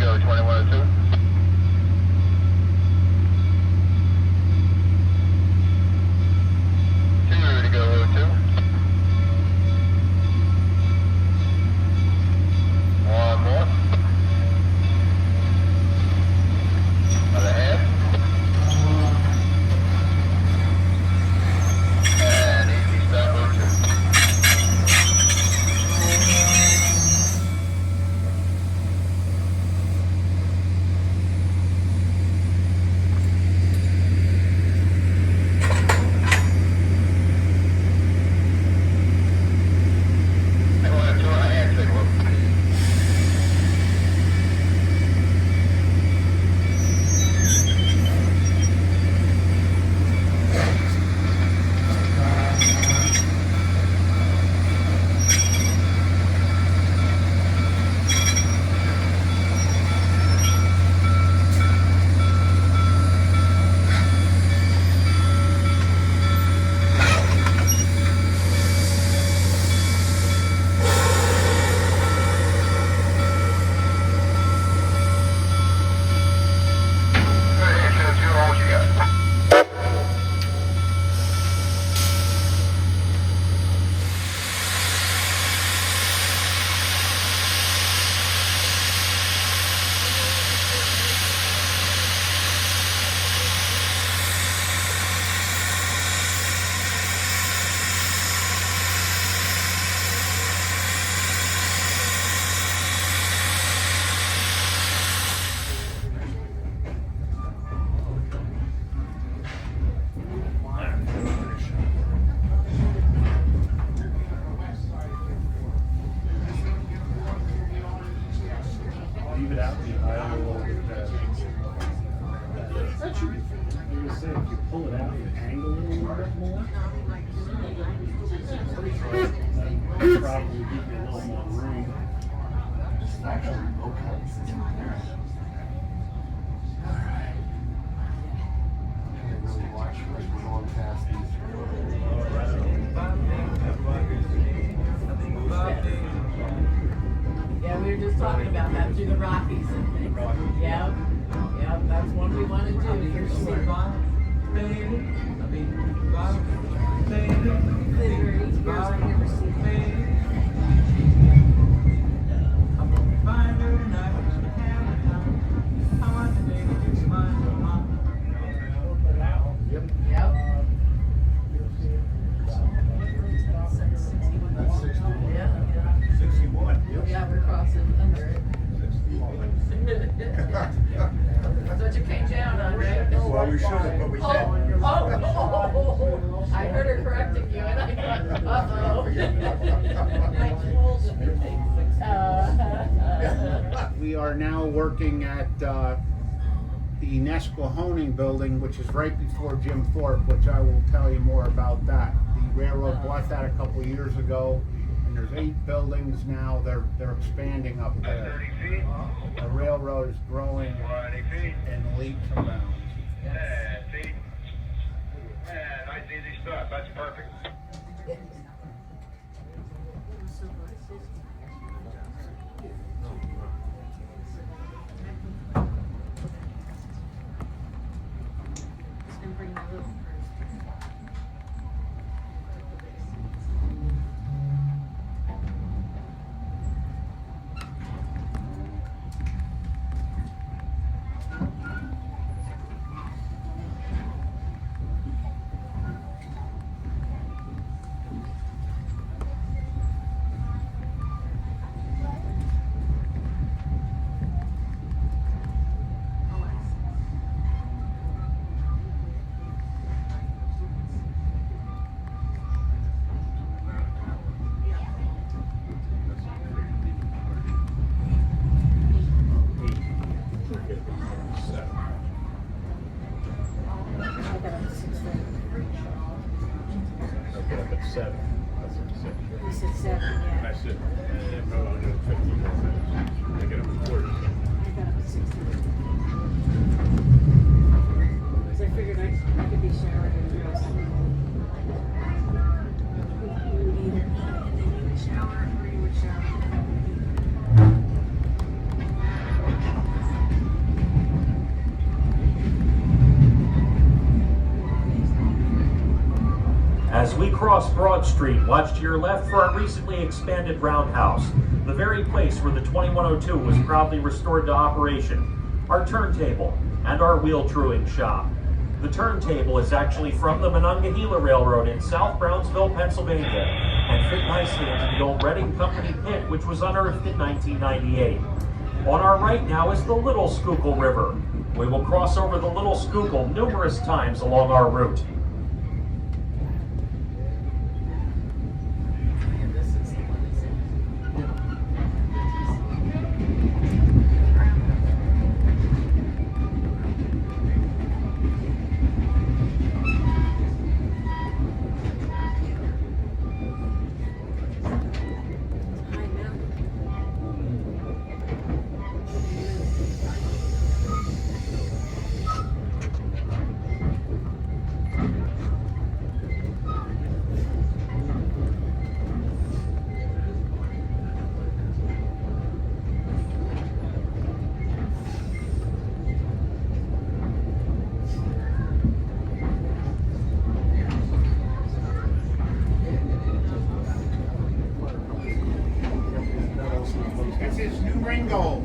go 2102. Two to go 02. One more. Another half. And easy stop 02. Leave it out the aisle. That should be fine. I was saying, if you pull it out and angle it a little bit more, that'll probably give you a little more room. Actually, okay. Alright. Can't really watch as we're going past these. Yeah, we were just talking about that through the Rockies and things. Yep, yep, that's one we want to do for sure. Yep. Yep. That's 61. Yeah, 61. Yep. yeah, we're crossing under it. 61. That's what you came down on, right? Well, we should have, but we didn't. Oh, I heard her correcting you, and I thought, uh-oh. We are now working at the Nesquehoning building, which is right before Jim Thorpe, which I will tell you more about that. The railroad bought that a couple of years ago, and there's 8 buildings now. They're expanding up there. 30 feet. The railroad is growing 20 feet. in leaps and bounds. 10 feet. Yeah, nice easy start. That's perfect. Okay, up at 7. That's what I said. You said 7, And yeah. I said, probably only do 15 more minutes. I get up at 40. I got up at 16. Because I figured I could be showered and dressed. You would either eat and then you would shower, or you would shower. cross Broad Street, watch to your left for our recently expanded Roundhouse, the very place where the 2102 was proudly restored to operation, our turntable, and our wheel truing shop. The turntable is actually from the Monongahela Railroad in South Brownsville, Pennsylvania, and fit nicely into the old Reading Company pit, which was unearthed in 1998. On our right now is the Little Schuylkill River. We will cross over the Little Schuylkill numerous times along our route. This is New Ringgold.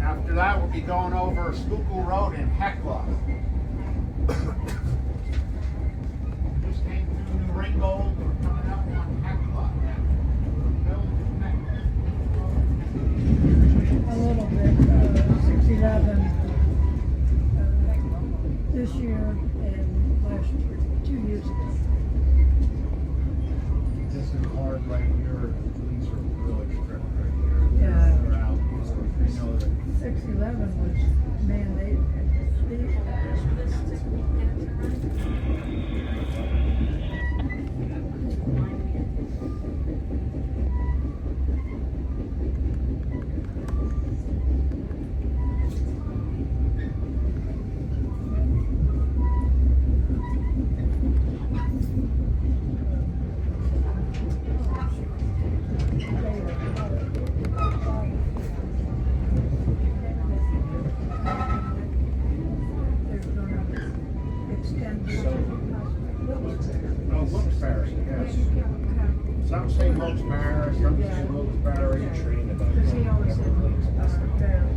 After that, we'll be going over Schuylkill Road in Hecla. Just came through New Ringgold. We're coming up on Hecla. A little bit, 611 this year and last year, 2 years ago. This is hard right here. These are really strict right here. Yeah. They're out. You know that 611 was mandated. some say Wilkes-Barre, some say Wilkes-Barre. Because he always said Wilkes-Barre.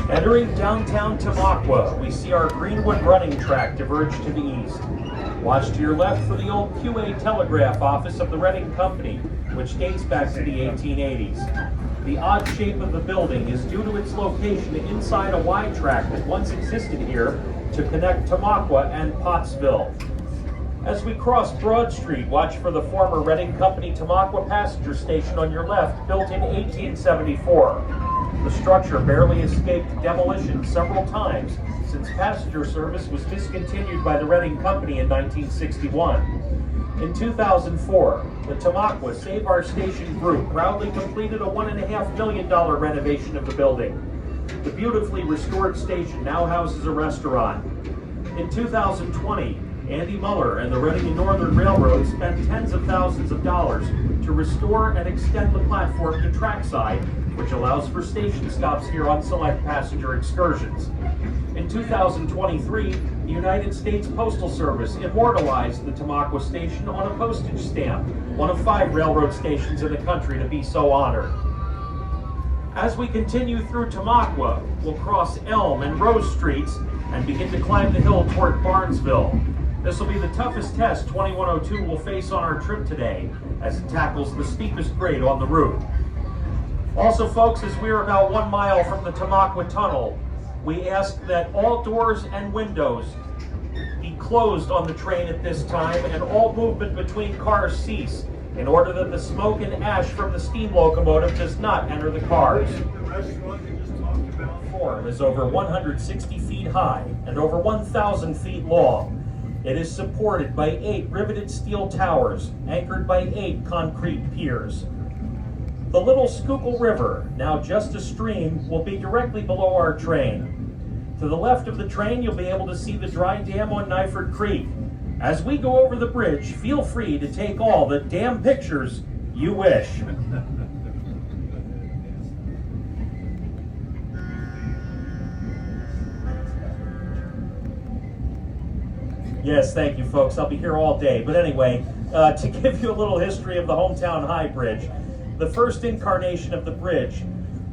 Entering downtown Tamaqua, we see our Greenwood running track diverge to the east. Watch to your left for the old QA telegraph office of the Reading Company, which dates back to the 1880s. The odd shape of the building is due to its location inside a Y track that once existed here to connect Tamaqua and Pottsville. As we cross Broad Street, watch for the former Reading Company Tamaqua passenger station on your left, built in 1874. The structure barely escaped demolition several times since passenger service was discontinued by the Reading Company in 1961. In 2004, the Tamaqua Save Our Station group proudly completed a $1.5 million renovation of the building. The beautifully restored station now houses a restaurant. In 2020, Andy Muller and the Reading and Northern Railroad spent tens of thousands of dollars to restore and extend the platform to trackside, which allows for station stops here on select passenger excursions. In 2023, the United States Postal Service immortalized the Tamaqua station on a postage stamp, one of 5 railroad stations in the country to be so honored. As we continue through Tamaqua, we'll cross Elm and Rose Streets and begin to climb the hill toward Barnesville. This will be the toughest test 2102 will face on our trip today, as it tackles the steepest grade on the route. Also, folks, as we are about 1 mile from the Tamaqua Tunnel, we ask that all doors and windows be closed on the train at this time and all movement between cars cease, in order that the smoke and ash from the steam locomotive does not enter the cars. The restaurant you just talked about. The platform is over 160 feet high and over 1,000 feet long. It is supported by 8 riveted steel towers, anchored by 8 concrete piers. The Little Schuylkill River, now just a stream, will be directly below our train. To the left of the train, you'll be able to see the dry dam on Nyford Creek. As we go over the bridge, feel free to take all the damn pictures you wish. Yes, thank you, folks. I'll be here all day. But anyway, to give you a little history of the Hometown High Bridge, the first incarnation of the bridge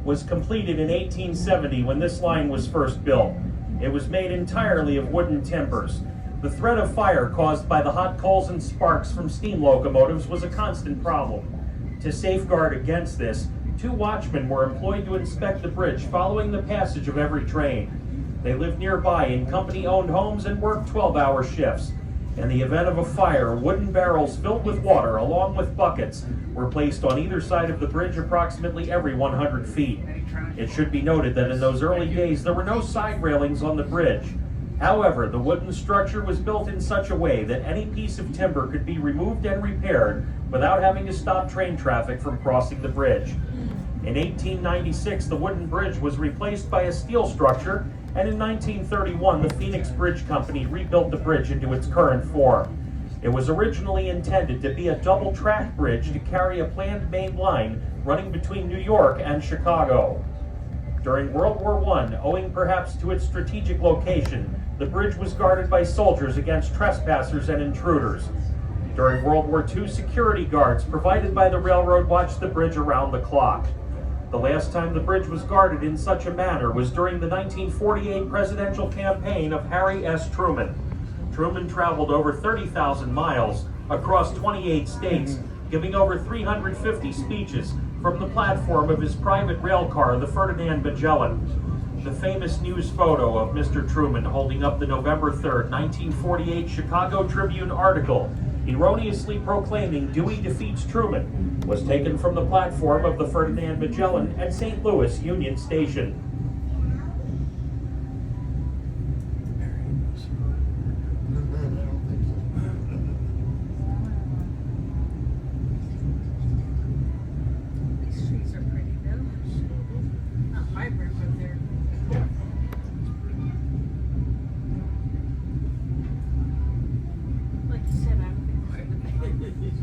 was completed in 1870 when this line was first built. It was made entirely of wooden timbers. The threat of fire caused by the hot coals and sparks from steam locomotives was a constant problem. To safeguard against this, 2 watchmen were employed to inspect the bridge following the passage of every train. They lived nearby in company-owned homes and worked 12-hour shifts. In the event of a fire, wooden barrels filled with water, along with buckets, were placed on either side of the bridge approximately every 100 feet. It should be noted that in those early days, there were no side railings on the bridge. However, the wooden structure was built in such a way that any piece of timber could be removed and repaired without having to stop train traffic from crossing the bridge. In 1896, the wooden bridge was replaced by a steel structure, and in 1931, the Phoenix Bridge Company rebuilt the bridge into its current form. It was originally intended to be a double-track bridge to carry a planned main line running between New York and Chicago. During World War I, owing perhaps to its strategic location, the bridge was guarded by soldiers against trespassers and intruders. During World War II, security guards provided by the railroad watched the bridge around the clock. The last time the bridge was guarded in such a manner was during the 1948 presidential campaign of Harry S. Truman. Truman traveled over 30,000 miles across 28 states, giving over 350 speeches from the platform of his private rail car, the Ferdinand Magellan. The famous news photo of Mr. Truman holding up the November 3rd, 1948 Chicago Tribune article erroneously proclaiming Dewey defeats Truman was taken from the platform of the Ferdinand Magellan at St. Louis Union Station. These trees are pretty though. Not vibrant, but they're. Like you said, I don't think the weather was.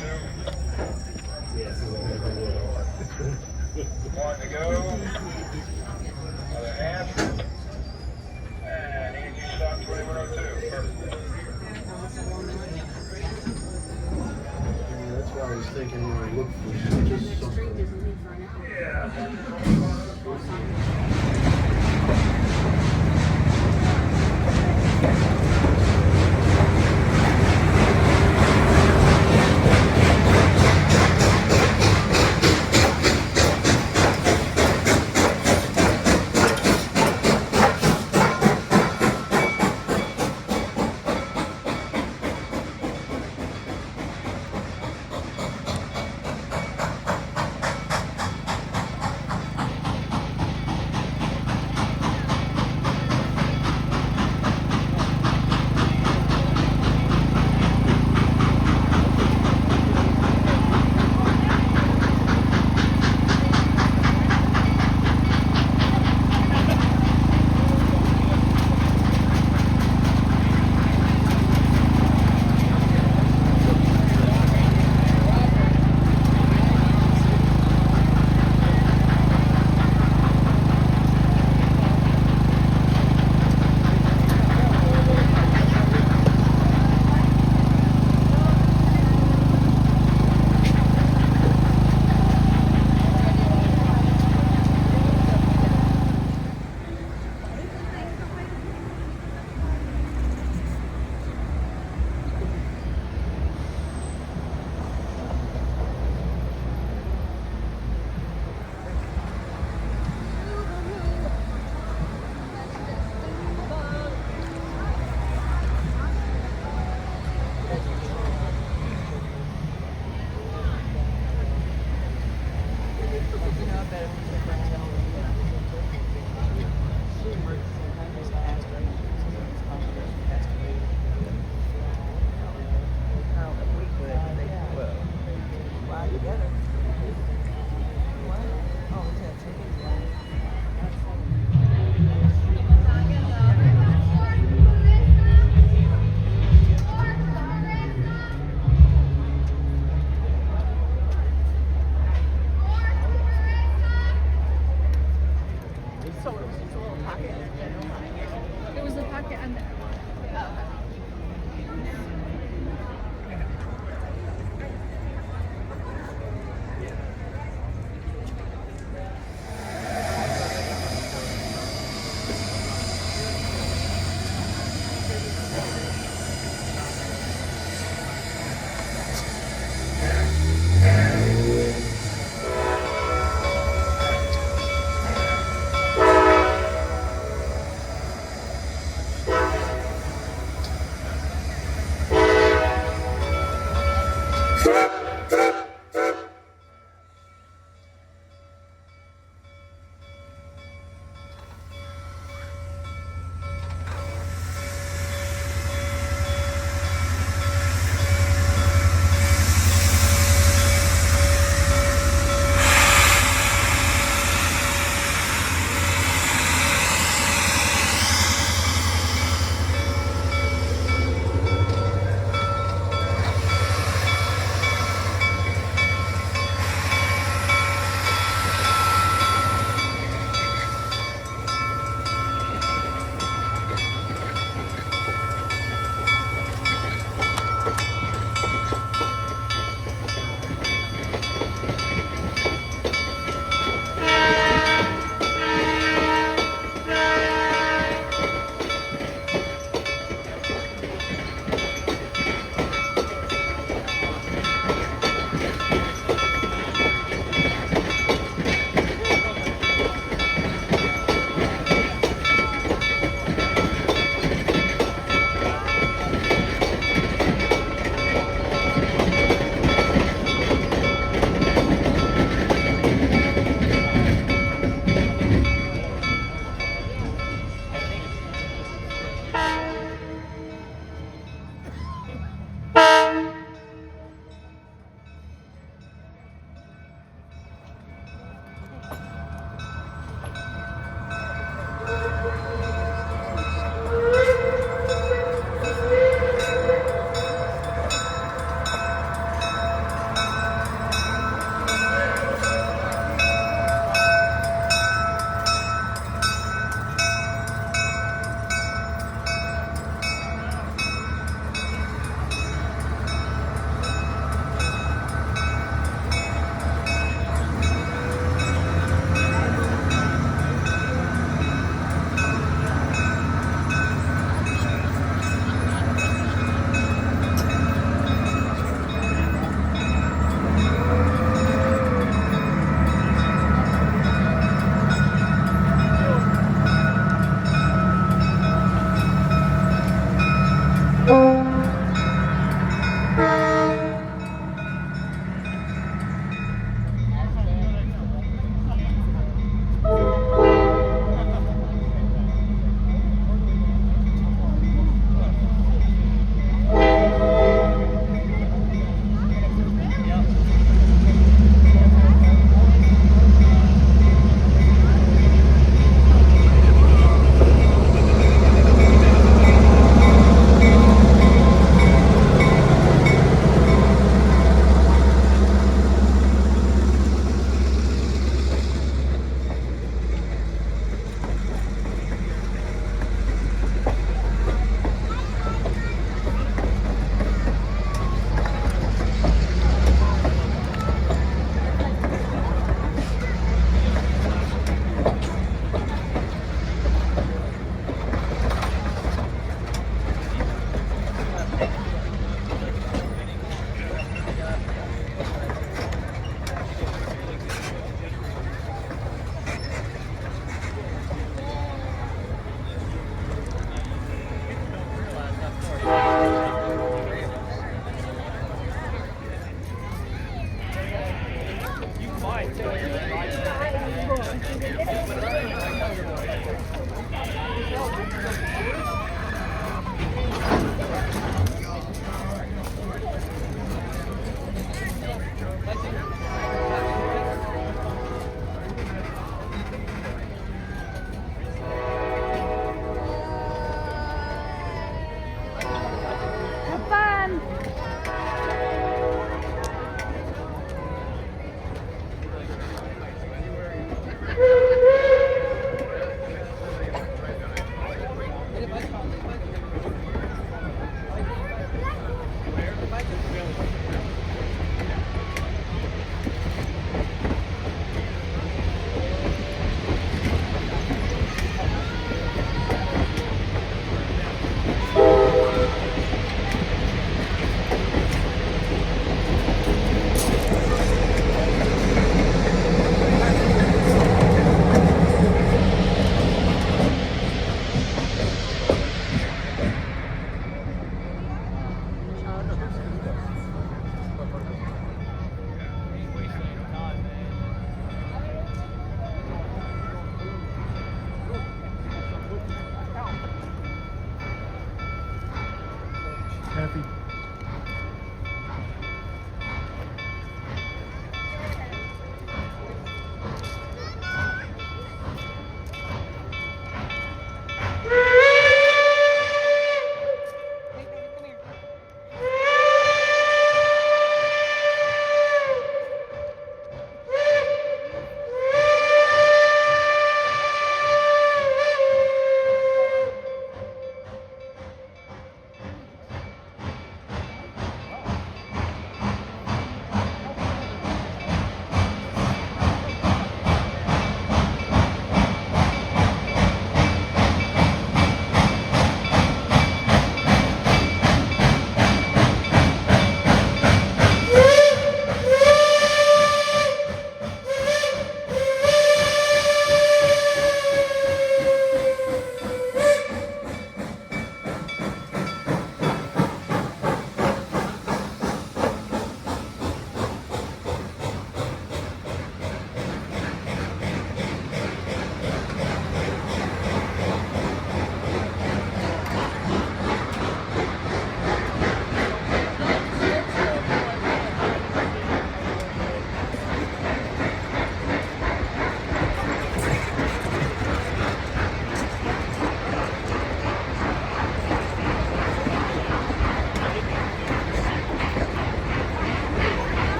Yes. One to go. Other half. And easy stop 2102. Perfect. That's why I was thinking when I look for just something.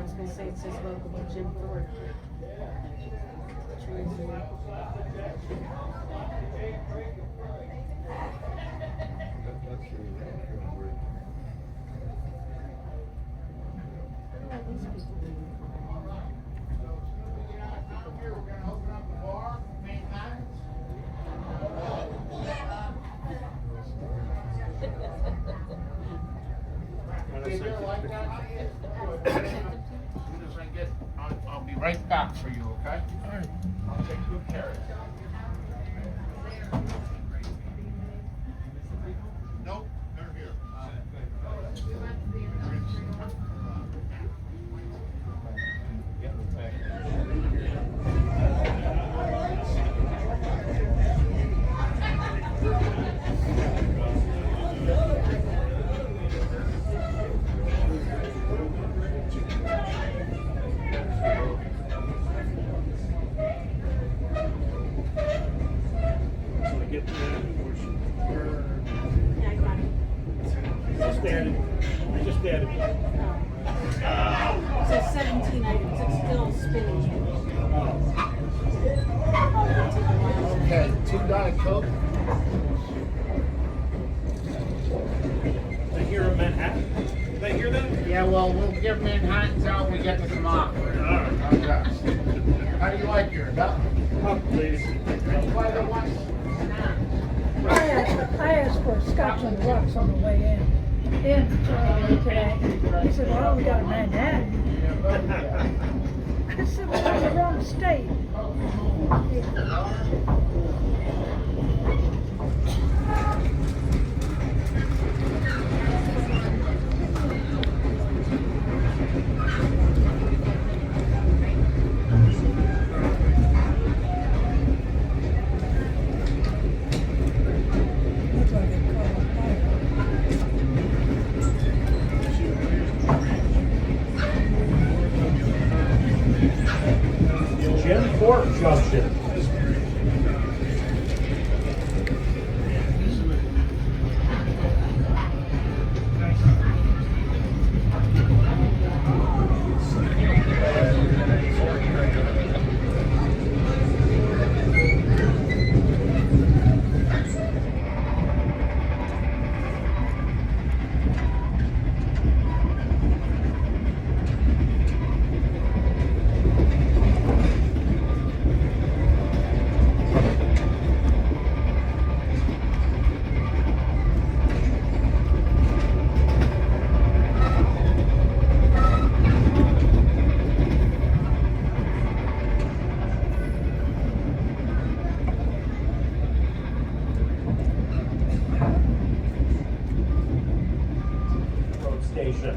was gonna say, it says local by Jim Thorpe. I'll be right back for you, okay? All right. I'll take good care of you. Nope, they're here. Yeah, I got it. Just added. It says 17 items, it's still spinning. Probably take a while. Okay, 2 Diet Coke. I hear a Manhattan. Did I hear that? Yeah, well, we'll give Manhattans out when we get to Tamaqua. Okay. How do you like yours? Up? Up, please. Why the one? I asked for scotch on the rocks on the way in today. He said, well, we got a Manhattan. I said, well, that's the wrong state. Looks like it caught on fire. Jim Thorpe Junction. Road station.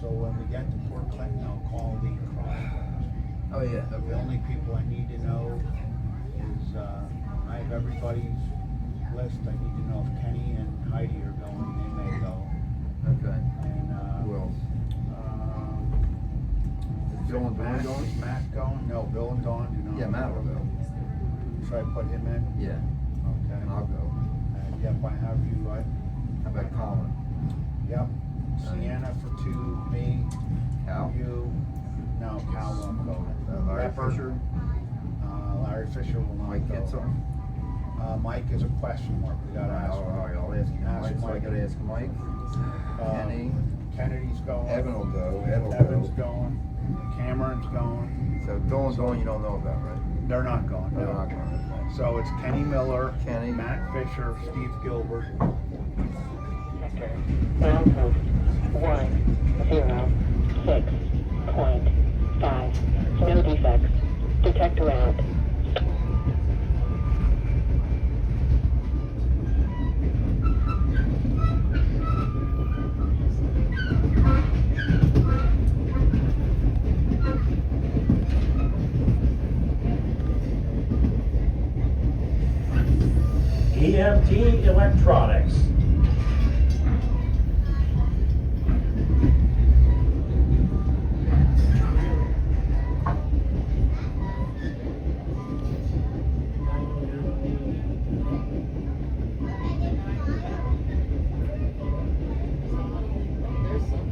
So when we get to Port Clinton, I'll call the crossroads. Oh, yeah, The okay. only people I need to know is, I have everybody's list. I need to know if Kenny and Heidi are going, they may go. Okay. And, Who else? Is Bill and Dawn Matt, going? is Matt going? No, Bill and Dawn do not. Yeah, Matt will go. Should I put him in? Yeah, Okay. and I'll go. Yep, I have you, right? How about Colin? Yep. Sienna for 2, me, Cal? you. No, Cal won't go. Larry Pepper. Fisher? Larry Fisher will not Mike go. Kitzel? Mike is a question mark. We gotta ask All him. right, I'll ask him. Ask Mike, so I Mike. gotta ask Mike. Kenny? Kennedy's going. Evan will go. Ed will Evan's go. going. Cameron's going. So Bill and Dawn you don't know about, right? They're not going. They're No. not going, okay. So it's Kenny Miller, Kenny. Matt Fisher, Steve Gilbert. Sector, Roundhouse, 106.5. No defects. Detect around. EMT Electronics. There's some.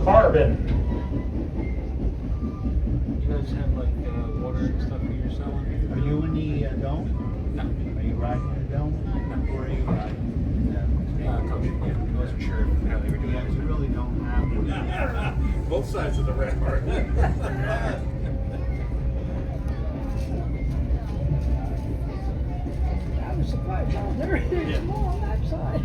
Carbon. You guys have like water and stuff that you're selling? Are you in the dome? No. Are you riding the dome? Where are you riding? I wasn't sure how they were doing Yeah, we it. really don't have. Both sides of the rampart. I was surprised how there it is more on that side.